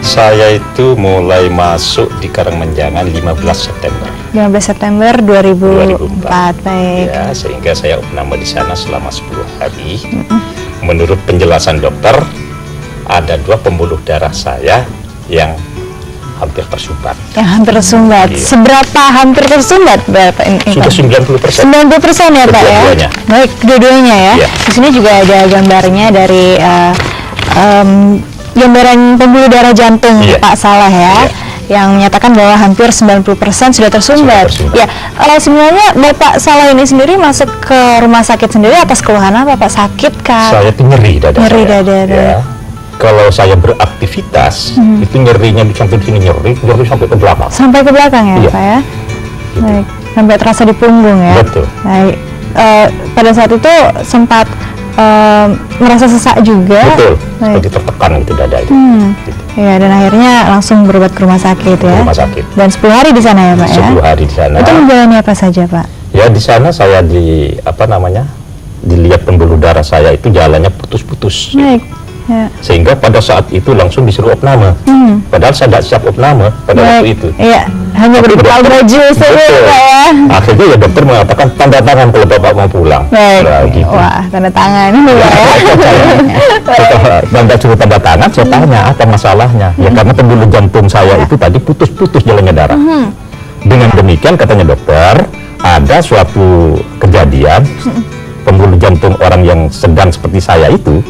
Saya itu mulai masuk di Karangmenjangan 15 September. 15 September 2004. Baik. Ya, sehingga saya opname di sana selama 10 hari. Menurut penjelasan dokter, ada 2 pembuluh darah saya yang hampir tersumbat. Yang hampir tersumbat. Iya. Seberapa hampir tersumbat Bapak ini? Sudah 90%. 90% ya Pak ya? Kedua-duanya. Baik, kedua-duanya ya. Iya. Di sini juga ada gambarnya dari gambaran pembuluh darah jantung Iya. Pak Saleh ya. Iya. Yang menyatakan bahwa hampir 90% sudah tersumbat. Sudah tersumbat. Ya, sebenarnya Bapak Saleh ini sendiri masuk ke rumah sakit sendiri atas keluhan apa Pak? Sakit kah? Saya itu nyeri dada. Nyeri saya. dada. Ya. Kalau saya beraktivitas, itu nyerinya sampai di sini nyeri sampai ke belakang. Sampai ke belakang ya Iya. Pak ya? Gitu. Baik, sampai terasa di punggung ya? Betul. Baik, pada saat itu sempat merasa sesak juga? Betul, Baik. seperti tertekan gitu dada itu. Gitu. Ya, dan akhirnya langsung berobat ke rumah sakit ya? Ke rumah sakit. Dan 10 hari di sana ya Pak ya? 10 hari di sana. Itu menjalani apa saja Pak? Ya di sana saya dilihat pembuluh darah saya itu jalannya putus-putus. Baik, ya. Sehingga pada saat itu langsung disuruh opname. Padahal saya tidak siap opname pada waktu itu. Iya, hanya Tapi berbekal dokter- baju saja Betul. Pak ya? Akhirnya ya dokter mengatakan tanda tangan kalau bapak mau pulang. Baik, Nah, gitu. wah tanda tangan ini Pak ya? Setelah suruh tanda tangan, saya tanya apa masalahnya. Ya karena pembuluh jantung saya itu tadi putus-putus jalannya darah. Dengan demikian katanya dokter, ada suatu kejadian pembuluh jantung orang yang sedang seperti saya itu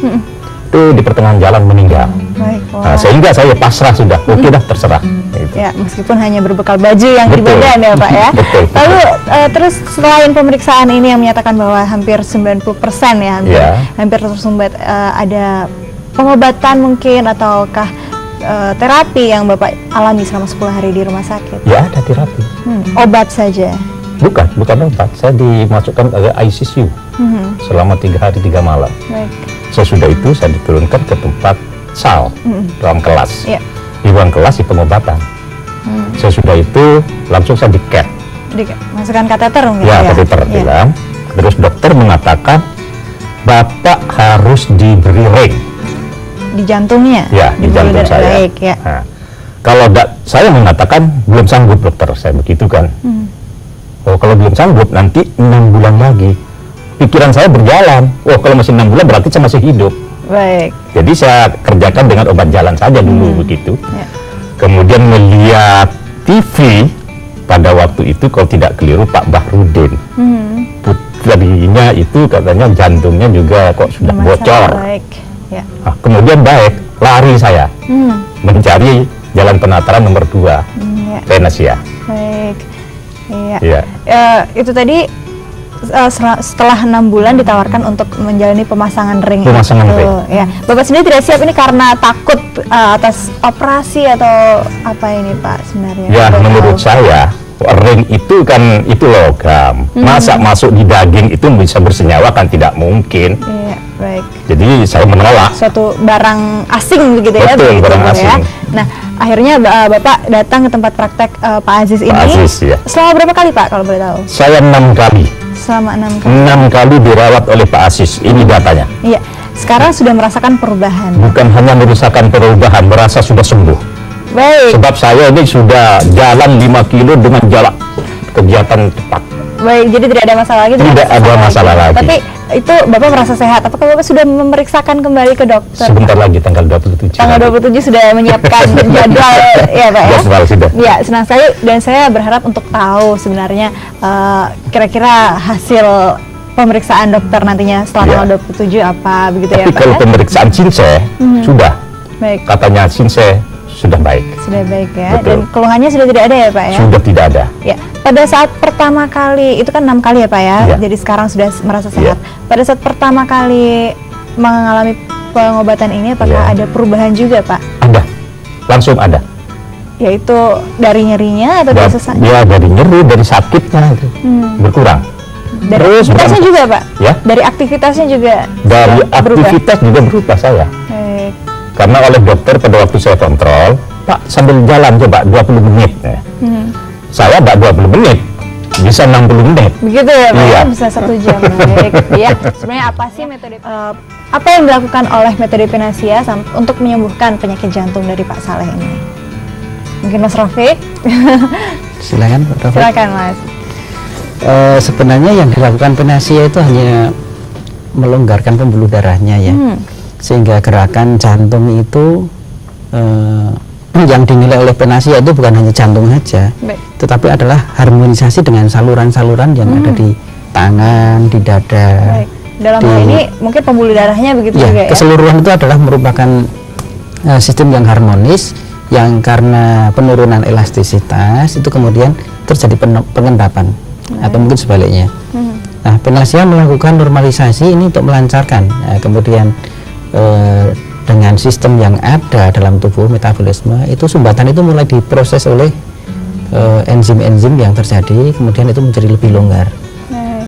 di pertengahan jalan meninggal. Baik, Nah, wah. sehingga saya pasrah sudah, oke dah terserah. Gitu. Ya, meskipun hanya berbekal baju yang di Betul. badan ya Pak ya. Betul, betul. Lalu terus selain pemeriksaan ini yang menyatakan bahwa hampir 90% ya, Ya. hampir tersumbat, ada pengobatan mungkin ataukah terapi yang Bapak alami selama 10 hari di rumah sakit? Ya ada terapi. Obat saja. Bukan obat. Saya dimasukkan ke ICU selama 3 hari 3 malam. Baik. Sesudah itu saya diturunkan ke tempat sal, ruang kelas. Iya. Di ruang kelas di pengobatan. Sesudah itu langsung saya di-CAT. Masukkan kateter mungkin Ya, kateter Iya. bilang. Terus dokter mengatakan Bapak harus diberi ring. Di jantungnya? Ya, di jantung pembuluh darah. saya. Baik, ya. Nah, kalau saya mengatakan belum sanggup dokter, saya begitu kan. Oh, kalau belum sanggup nanti 6 bulan lagi. Pikiran saya berjalan. Oh, kalau masih 6 bulan berarti saya masih hidup. Baik. Jadi saya kerjakan dengan obat jalan saja dulu begitu. Ya. Kemudian melihat TV pada waktu itu kalau tidak keliru Pak Bahrudin. Putrinya itu katanya jantungnya juga kok sudah Bermasalah. bocor. Baik. Ya. Nah, kemudian baik, lari saya mencari jalan penataran nomor 2, Ya. Venesia. Baik. Iya. Iya. Itu tadi setelah 6 bulan ditawarkan untuk menjalani pemasangan ring. Pemasangan itu. ring. Ya. Bapak sendiri tidak siap ini karena takut atas operasi atau apa ini Pak sebenarnya? Ya, Boleh menurut tahu? saya ring itu kan itu logam. Masa masuk di daging itu bisa bersenyawa kan tidak mungkin. Iya, baik. Jadi saya menolak. Suatu barang asing begitu ya? Betul, begitu, barang Bu, ya. asing. Nah, akhirnya Bapak datang ke tempat praktek Pak Aziz ini. Aziz, ya. Selama berapa kali Pak kalau boleh tahu? Saya 6 kali. Selama 6 kali. 6 kali dirawat oleh Pak Aziz. Ini datanya. Iya. Sekarang sudah merasakan perubahan. Bukan hanya merasakan perubahan, merasa sudah sembuh. Baik. Sebab saya ini sudah jalan 5 kilo dengan jalan kegiatan cepat. Baik, jadi tidak ada masalah lagi. Tidak ada masalah lagi. Tapi itu Bapak merasa sehat. Apakah Bapak sudah memeriksakan kembali ke dokter? Sebentar lagi tanggal 27. Tanggal 27 sudah menyiapkan jadwal ya Pak ya? Jadwal sudah. Ya, senang sekali dan saya berharap untuk tahu sebenarnya kira-kira hasil pemeriksaan dokter nantinya setelah Ya. tanggal 27 apa begitu Tapi ya Pak kalau ya? pemeriksaan Sinse sudah. Baik, Katanya Sinse sudah baik. sudah baik ya. Betul. Dan keluhannya sudah tidak ada ya Pak ya? Sudah tidak ada. Ya, pada saat pertama kali, itu kan 6 kali ya Pak ya, Ya. jadi sekarang sudah merasa Ya. sehat. Pada saat pertama kali mengalami pengobatan ini, apakah Ya. ada perubahan juga Pak? Ada. Langsung ada. Yaitu dari nyerinya atau dari sesaknya? Ya dari nyeri, dari sakitnya itu berkurang. Dari Terus aktivitasnya juga Pak? Ya. Dari aktivitasnya juga Dari sudah berubah? aktivitas juga berubah saya. Baik. Karena oleh dokter pada waktu saya kontrol, Pak sambil jalan coba 20 menit. Ya. Saya Pak 20 menit. bisa 60 menit. Begitu ya Pak, Iya. bisa 1 jam. Baik. Ya, sebenarnya apa sih metode apa yang dilakukan oleh metode Pinasia untuk menyembuhkan penyakit jantung dari Pak Saleh ini? Mungkin Mas Rafiq? Silakan Pak Taufik. Silakan Mas. Sebenarnya yang dilakukan Pinasia itu hanya melonggarkan pembuluh darahnya ya, sehingga gerakan jantung itu yang dinilai oleh Pinasia itu bukan hanya jantung saja, Baik. tetapi adalah harmonisasi dengan saluran-saluran yang ada di tangan, di dada. Baik. Dalam hal ini mungkin pembuluh darahnya begitu Ya, juga ya? keseluruhan itu adalah merupakan sistem yang harmonis, yang karena penurunan elastisitas itu kemudian terjadi pengendapan atau mungkin sebaliknya. Nah, Pinasia melakukan normalisasi ini untuk melancarkan, kemudian dengan sistem yang ada dalam tubuh metabolisme itu sumbatan itu mulai diproses oleh enzim-enzim yang terjadi, kemudian itu menjadi lebih longgar.